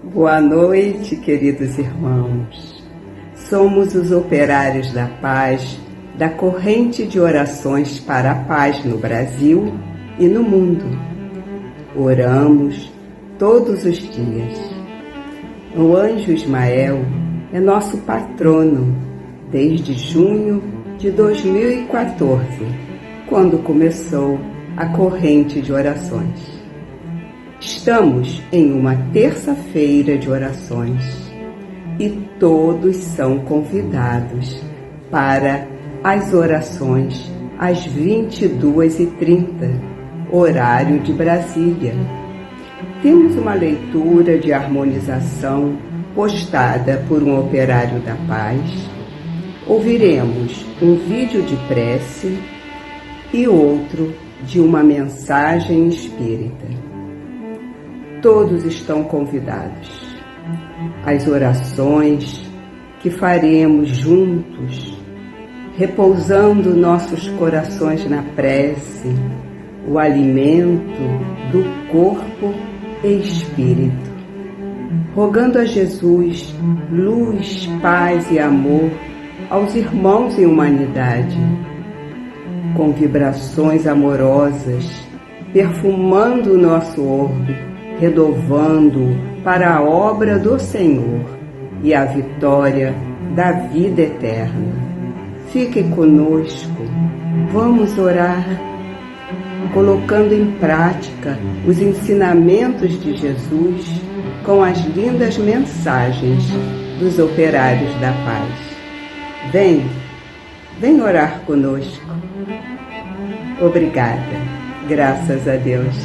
Boa noite, queridos irmãos. Somos os operários da paz, da corrente de orações para a paz no Brasil e no mundo. Oramos todos os dias. O anjo Ismael é nosso patrono desde junho de 2014, quando começou a corrente de orações. Estamos em uma terça-feira de orações e todos são convidados para as orações às 22h30, horário de Brasília. Temos uma leitura de harmonização postada por um operário da paz. Ouviremos um vídeo de prece e outro de uma mensagem espírita. Todos estão convidados. As orações que faremos juntos, repousando nossos corações na prece, o alimento do corpo e espírito, rogando a Jesus luz, paz e amor aos irmãos em humanidade, com vibrações amorosas, perfumando o nosso orbe, renovando para a obra do Senhor e a vitória da vida eterna. Fique conosco, vamos orar, colocando em prática os ensinamentos de Jesus com as lindas mensagens dos operários da paz. Vem orar conosco. Obrigada, graças a Deus.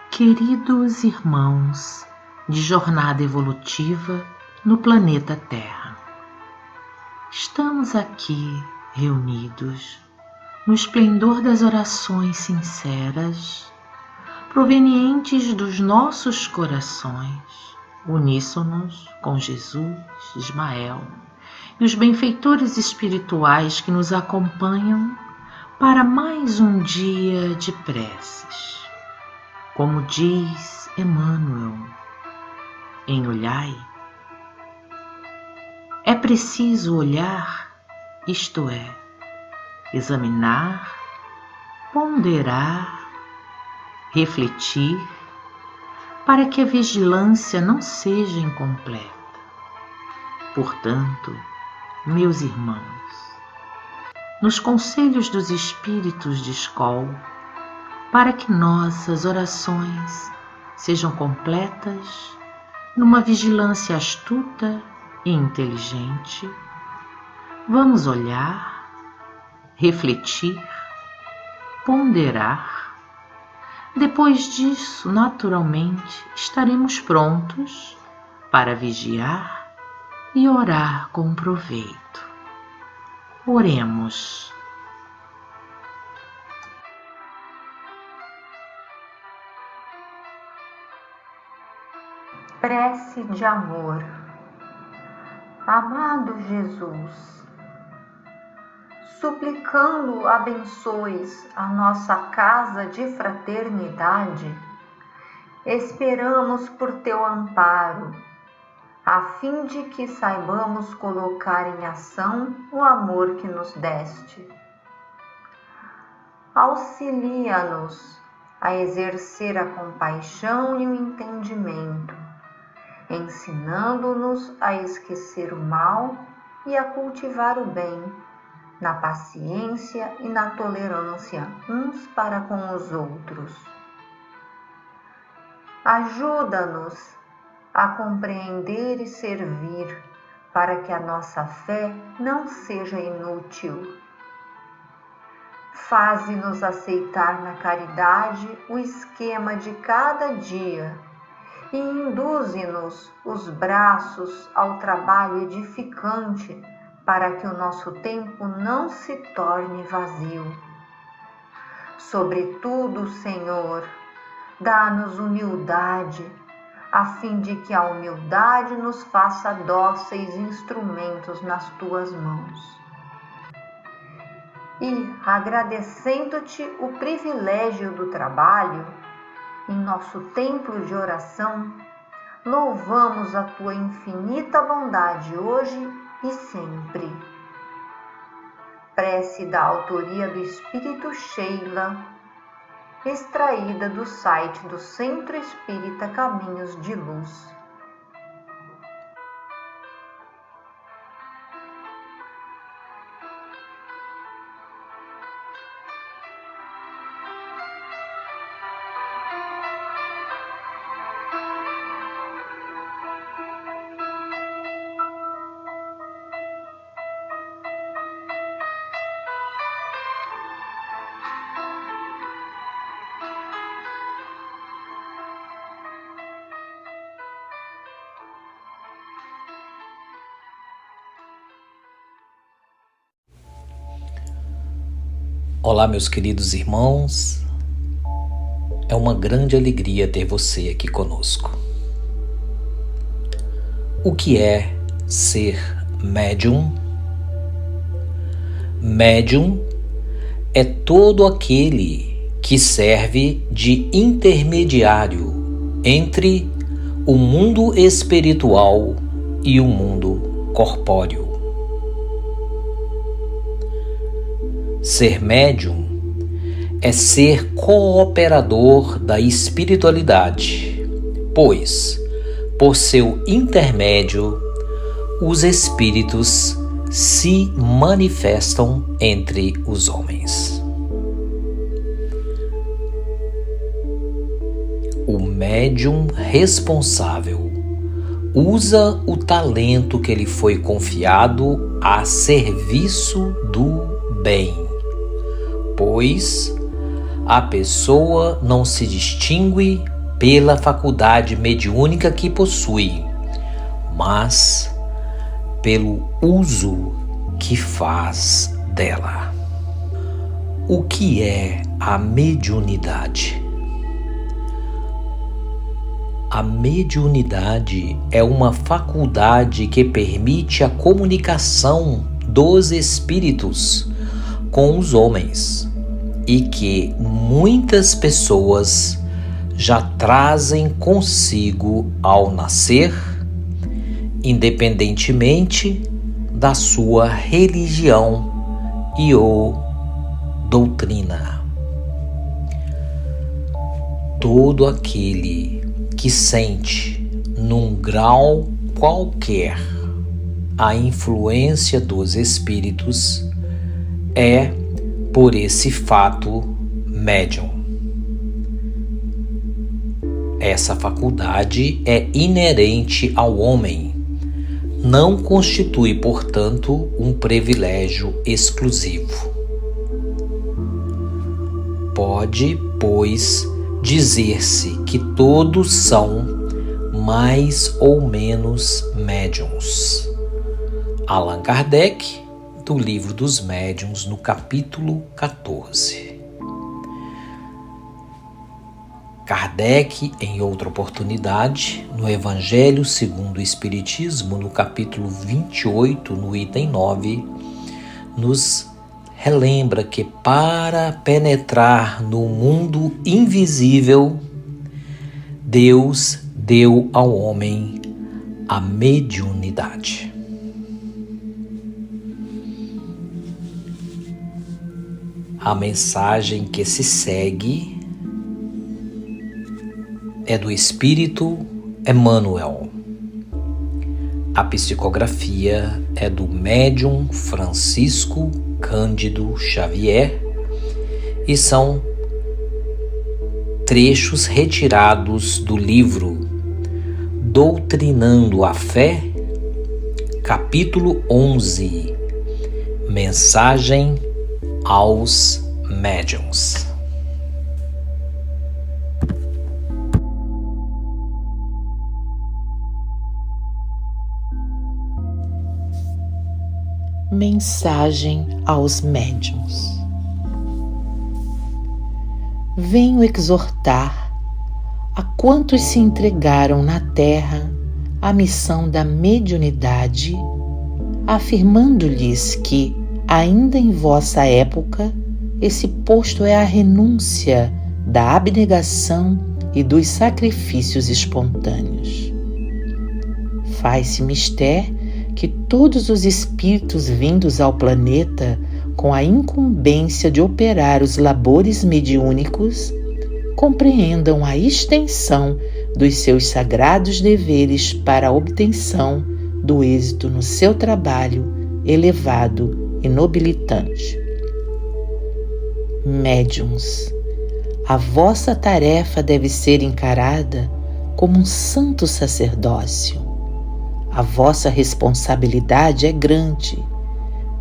Queridos irmãos de jornada evolutiva no planeta Terra, estamos aqui reunidos no esplendor das orações sinceras, provenientes dos nossos corações, uníssonos com Jesus, Ismael e os benfeitores espirituais que nos acompanham para mais um dia de preces. Como diz Emmanuel, em Olhai, é preciso olhar, isto é, examinar, ponderar, refletir, para que a vigilância não seja incompleta. Portanto, meus irmãos, nos conselhos dos espíritos de escola, para que nossas orações sejam completas numa vigilância astuta e inteligente, vamos olhar, refletir, ponderar. Depois disso, naturalmente, estaremos prontos para vigiar e orar com proveito. Oremos. Prece de amor. Amado Jesus, suplicando abençoes a nossa casa de fraternidade, esperamos por teu amparo, a fim de que saibamos colocar em ação o amor que nos deste. Auxilia-nos a exercer a compaixão e o entendimento, ensinando-nos a esquecer o mal e a cultivar o bem, na paciência e na tolerância uns para com os outros. Ajuda-nos a compreender e servir, para que a nossa fé não seja inútil. Faze-nos aceitar na caridade o esquema de cada dia e induze-nos os braços ao trabalho edificante, para que o nosso tempo não se torne vazio. Sobretudo, Senhor, dá-nos humildade, a fim de que a humildade nos faça dóceis instrumentos nas tuas mãos. E, agradecendo-te o privilégio do trabalho, em nosso templo de oração, louvamos a tua infinita bondade hoje e sempre. Prece da autoria do Espírito Sheila, extraída do site do Centro Espírita Caminhos de Luz. Olá, meus queridos irmãos. É uma grande alegria ter você aqui conosco. O que é ser médium? Médium é todo aquele que serve de intermediário entre o mundo espiritual e o mundo corpóreo. Ser médium é ser cooperador da espiritualidade, pois, por seu intermédio, os espíritos se manifestam entre os homens. O médium responsável usa o talento que lhe foi confiado a serviço do bem, pois a pessoa não se distingue pela faculdade mediúnica que possui, mas pelo uso que faz dela. O que é a mediunidade? A mediunidade é uma faculdade que permite a comunicação dos espíritos com os homens e que muitas pessoas já trazem consigo ao nascer, independentemente da sua religião e ou doutrina. Todo aquele que sente, num grau qualquer, a influência dos espíritos é, por esse fato, médium. Essa faculdade é inerente ao homem, não constitui, portanto, um privilégio exclusivo. Pode, pois, dizer-se que todos são mais ou menos médiuns. Allan Kardec, do Livro dos Médiuns, no capítulo 14. Kardec, em outra oportunidade, no Evangelho segundo o Espiritismo, no capítulo 28, no item 9, nos relembra que para penetrar no mundo invisível, Deus deu ao homem a mediunidade. A mensagem que se segue é do Espírito Emmanuel. A psicografia é do médium Francisco Cândido Xavier e são trechos retirados do livro Doutrinando a Fé, capítulo 11, Mensagem aos Médiuns. Mensagem aos médiuns. venho exortar a quantos se entregaram na terra à missão da mediunidade, afirmando-lhes que, ainda em vossa época, esse posto é a renúncia da abnegação e dos sacrifícios espontâneos. Faz-se mister que todos os espíritos vindos ao planeta com a incumbência de operar os labores mediúnicos compreendam a extensão dos seus sagrados deveres para a obtenção do êxito no seu trabalho elevado e nobilitante. Médiuns, a vossa tarefa deve ser encarada como um santo sacerdócio. A vossa responsabilidade é grande,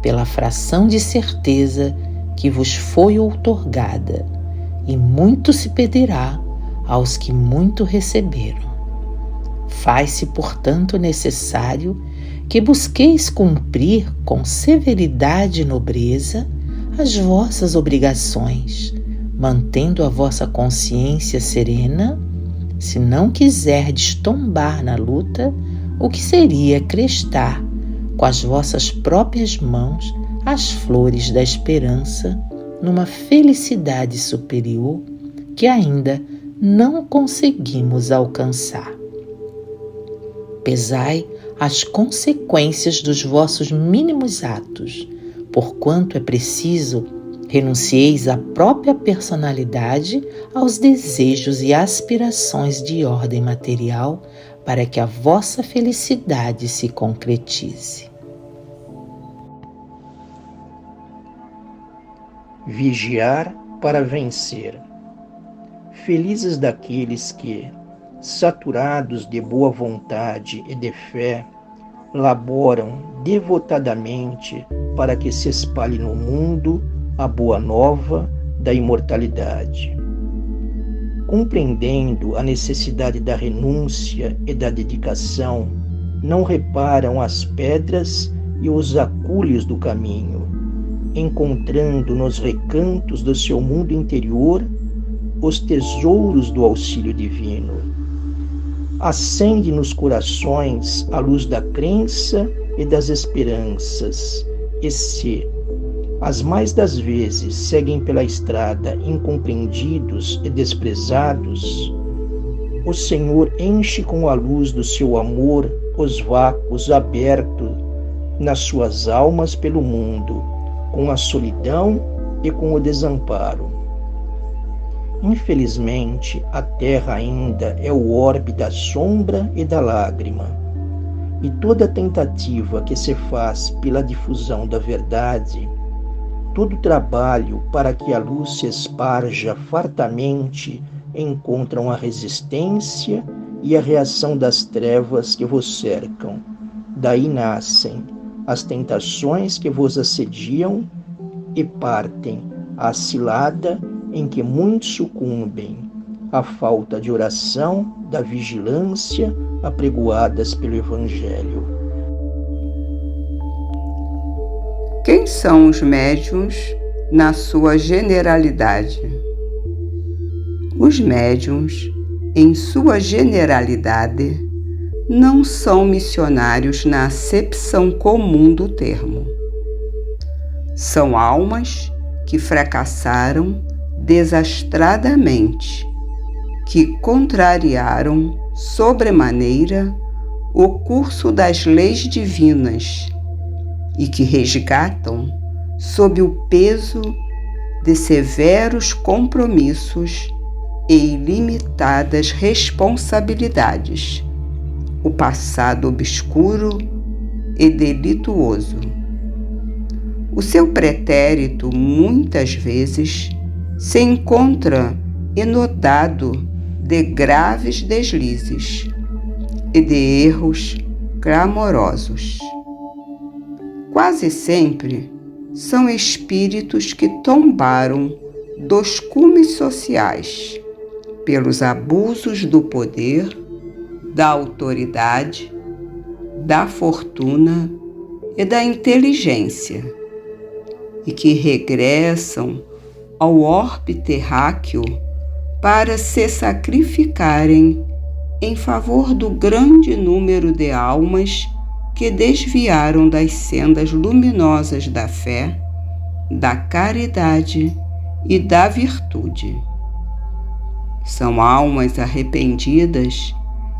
pela fração de certeza que vos foi outorgada, e muito se pedirá aos que muito receberam. Faz-se, portanto, necessário que busqueis cumprir com severidade e nobreza as vossas obrigações, mantendo a vossa consciência serena, se não quiserdes tombar na luta o que seria crestar com as vossas próprias mãos as flores da esperança numa felicidade superior que ainda não conseguimos alcançar. Pesai as consequências dos vossos mínimos atos, porquanto é preciso renuncieis à própria personalidade, aos desejos e aspirações de ordem material, para que a vossa felicidade se concretize. Vigiar para vencer. Felizes daqueles que, saturados de boa vontade e de fé, laboram devotadamente para que se espalhe no mundo a boa nova da imortalidade. Compreendendo a necessidade da renúncia e da dedicação, não reparam as pedras e os acúlios do caminho, encontrando nos recantos do seu mundo interior os tesouros do auxílio divino. Acende nos corações a luz da crença e das esperanças, e se, as mais das vezes, seguem pela estrada incompreendidos e desprezados, o Senhor enche com a luz do seu amor os vácuos abertos nas suas almas pelo mundo, com a solidão e com o desamparo. Infelizmente, a terra ainda é o orbe da sombra e da lágrima, e toda tentativa que se faz pela difusão da verdade, todo trabalho para que a luz se esparja fartamente, encontram a resistência e a reação das trevas que vos cercam. Daí nascem as tentações que vos assediam e partem a cilada em que muitos sucumbem, a falta de oração, da vigilância apregoadas pelo Evangelho. Quem são os médiuns na sua generalidade? Os médiuns, em sua generalidade, não são missionários na acepção comum do termo. São almas que fracassaram desastradamente, que contrariaram sobremaneira o curso das leis divinas e que resgatam, sob o peso de severos compromissos e ilimitadas responsabilidades, o passado obscuro e delituoso. O seu pretérito, muitas vezes, se encontra inundado de graves deslizes e de erros clamorosos. Quase sempre são espíritos que tombaram dos cumes sociais pelos abusos do poder, da autoridade, da fortuna e da inteligência, e que regressam ao orbe terráqueo para se sacrificarem em favor do grande número de almas que desviaram das sendas luminosas da fé, da caridade e da virtude. São almas arrependidas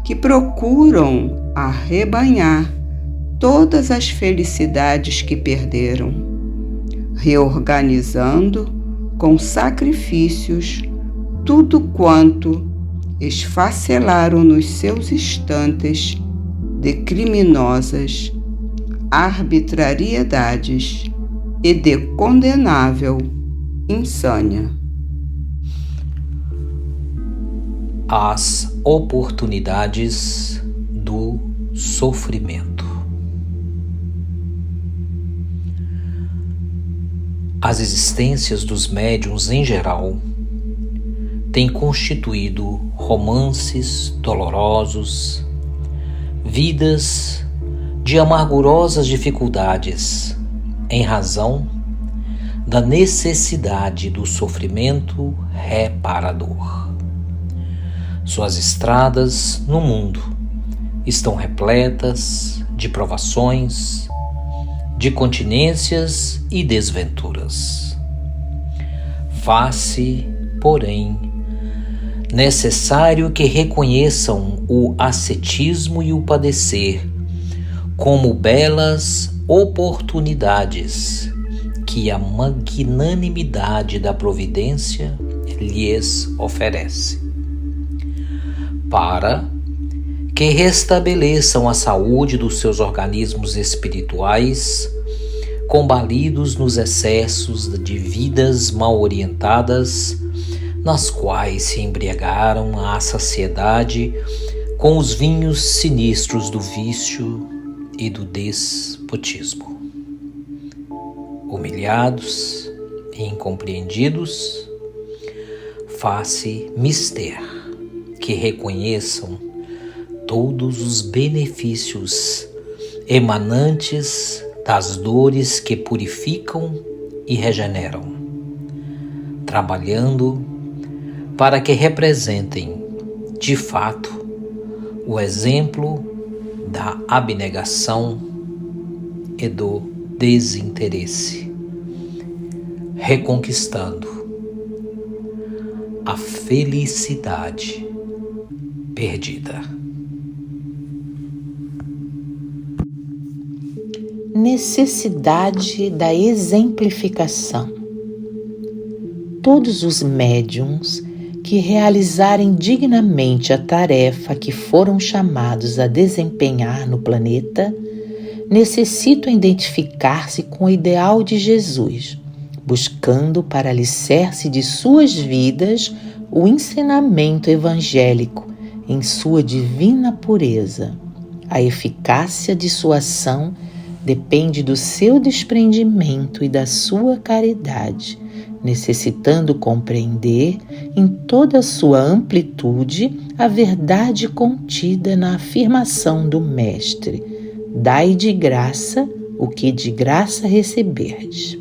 que procuram arrebanhar todas as felicidades que perderam, reorganizando com sacrifícios tudo quanto esfacelaram nos seus instantes de criminosas arbitrariedades e de condenável insânia. As oportunidades do sofrimento. As existências dos médiuns em geral têm constituído romances dolorosos, vidas de amargurosas dificuldades, em razão da necessidade do sofrimento reparador. Suas estradas no mundo estão repletas de provações, de continências e desventuras. Faz-se, porém, necessário que reconheçam o ascetismo e o padecer como belas oportunidades que a magnanimidade da providência lhes oferece, para que restabeleçam a saúde dos seus organismos espirituais, combalidos nos excessos de vidas mal orientadas, nas quais se embriagaram à saciedade com os vinhos sinistros do vício e do despotismo. Humilhados e incompreendidos, faz-se mister que reconheçam todos os benefícios emanantes das dores que purificam e regeneram, trabalhando para que representem, de fato, o exemplo da abnegação e do desinteresse, reconquistando a felicidade perdida. Necessidade da exemplificação. Todos os médiuns que realizarem dignamente a tarefa que foram chamados a desempenhar no planeta necessitam identificar-se com o ideal de Jesus, buscando para alicerce de suas vidas o ensinamento evangélico em sua divina pureza. A eficácia de sua ação depende do seu desprendimento e da sua caridade, necessitando compreender em toda a sua amplitude a verdade contida na afirmação do Mestre: dai de graça o que de graça receberdes.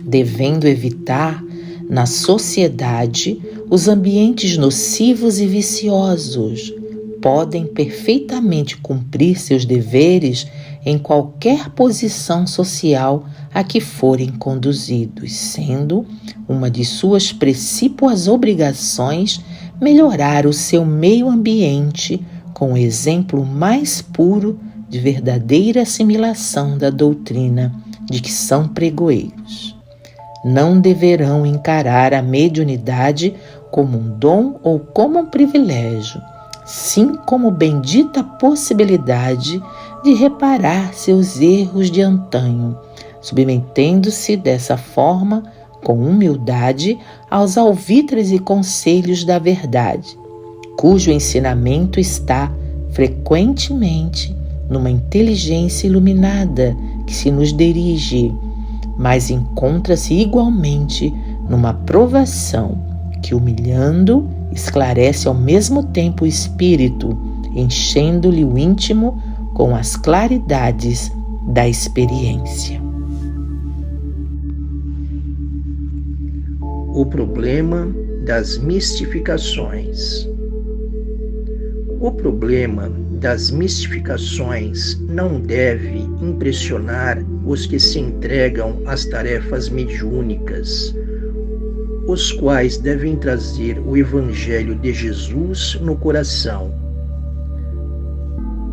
Devendo evitar na sociedade os ambientes nocivos e viciosos, podem perfeitamente cumprir seus deveres em qualquer posição social a que forem conduzidos, sendo uma de suas precípuas obrigações melhorar o seu meio ambiente com o exemplo mais puro de verdadeira assimilação da doutrina de que são pregoeiros. Não deverão encarar a mediunidade como um dom ou como um privilégio, sim como bendita possibilidade de reparar seus erros de antanho, submetendo-se dessa forma, com humildade, aos alvitres e conselhos da verdade, cujo ensinamento está frequentemente numa inteligência iluminada que se nos dirige, mas encontra-se igualmente numa provação que, humilhando, esclarece ao mesmo tempo o espírito, enchendo-lhe o íntimo com as claridades da experiência. O problema das mistificações. O problema das mistificações não deve impressionar os que se entregam às tarefas mediúnicas, os quais devem trazer o Evangelho de Jesus no coração.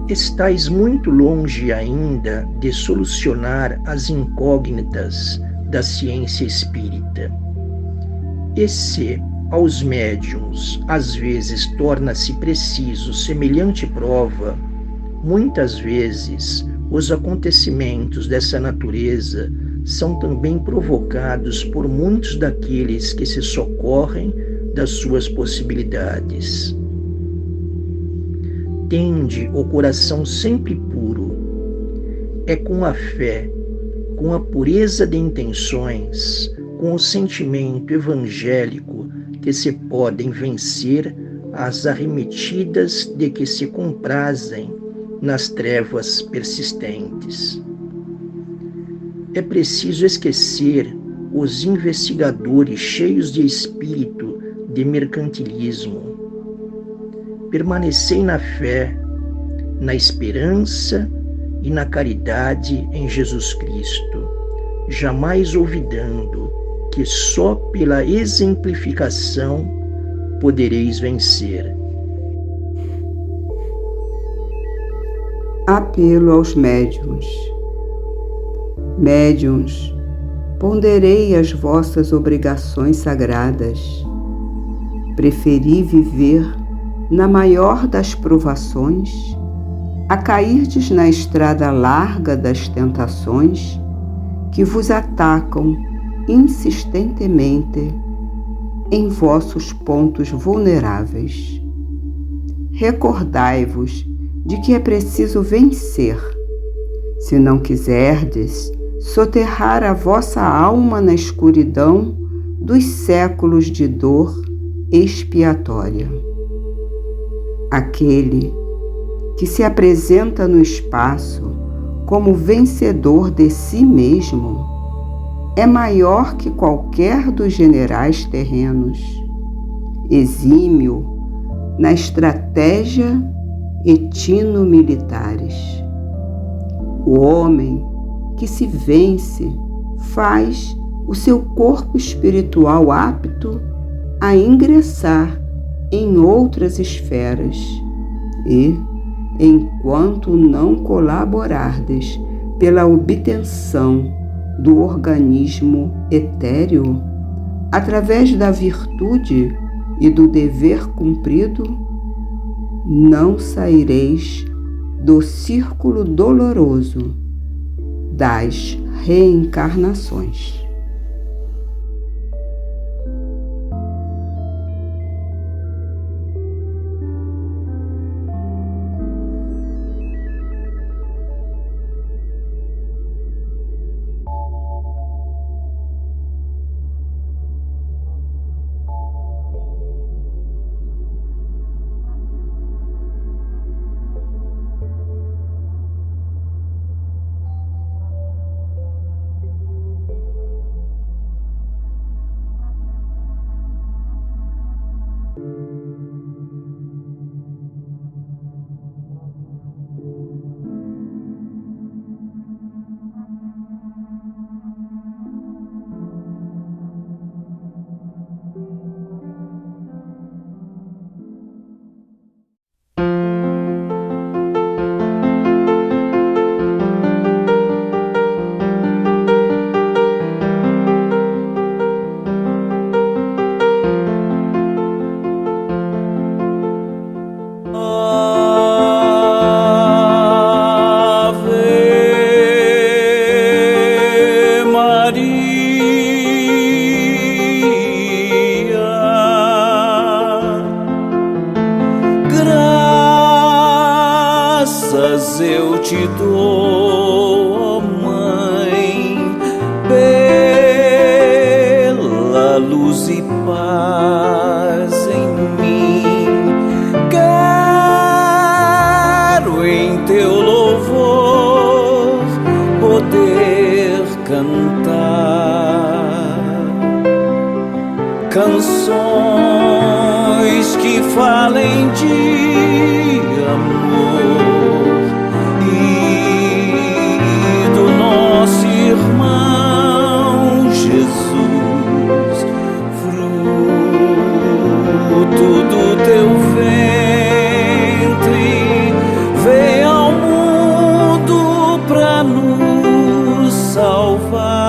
Estais muito longe ainda de solucionar as incógnitas da ciência espírita. E se aos médiuns às vezes torna-se preciso semelhante prova, muitas vezes os acontecimentos dessa natureza são também provocados por muitos daqueles que se socorrem das suas possibilidades. Tende o coração sempre puro. É com a fé, com a pureza de intenções, com o sentimento evangélico que se podem vencer as arremetidas de que se comprazem nas trevas persistentes. É preciso esquecer os investigadores cheios de espírito de mercantilismo. Permanecei na fé, na esperança e na caridade em Jesus Cristo, jamais olvidando que só pela exemplificação podereis vencer. Apelo aos médiuns. Médiuns, ponderei as vossas obrigações sagradas. Preferi viver na maior das provações, a cairdes na estrada larga das tentações que vos atacam insistentemente em vossos pontos vulneráveis. Recordai-vos de que é preciso vencer, se não quiserdes soterrar a vossa alma na escuridão dos séculos de dor expiatória. Aquele que se apresenta no espaço como vencedor de si mesmo é maior que qualquer dos generais terrenos, exímio na estratégia e tino militares. O homem que se vence faz o seu corpo espiritual apto a ingressar em outras esferas e, enquanto não colaborardes pela obtenção do organismo etéreo, através da virtude e do dever cumprido, não saireis do círculo doloroso das reencarnações. Eu te dou, ó Mãe, pela luz e paz em mim. Quero em teu louvor poder cantar, canções que falem de amor e do nosso irmão Jesus, fruto do teu ventre, veio ao mundo pra nos salvar.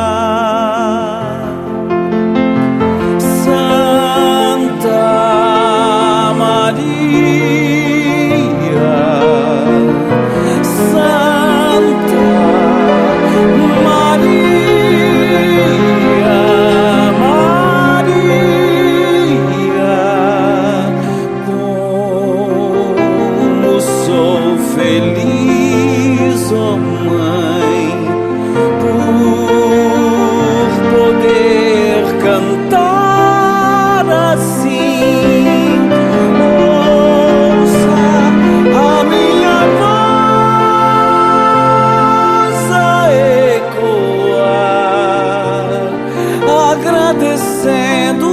Santa Maria, Santa Maria, Maria, como sou feliz, ó Mãe, por poder cantar assim. Ouça a minha voz a ecoar, agradecendo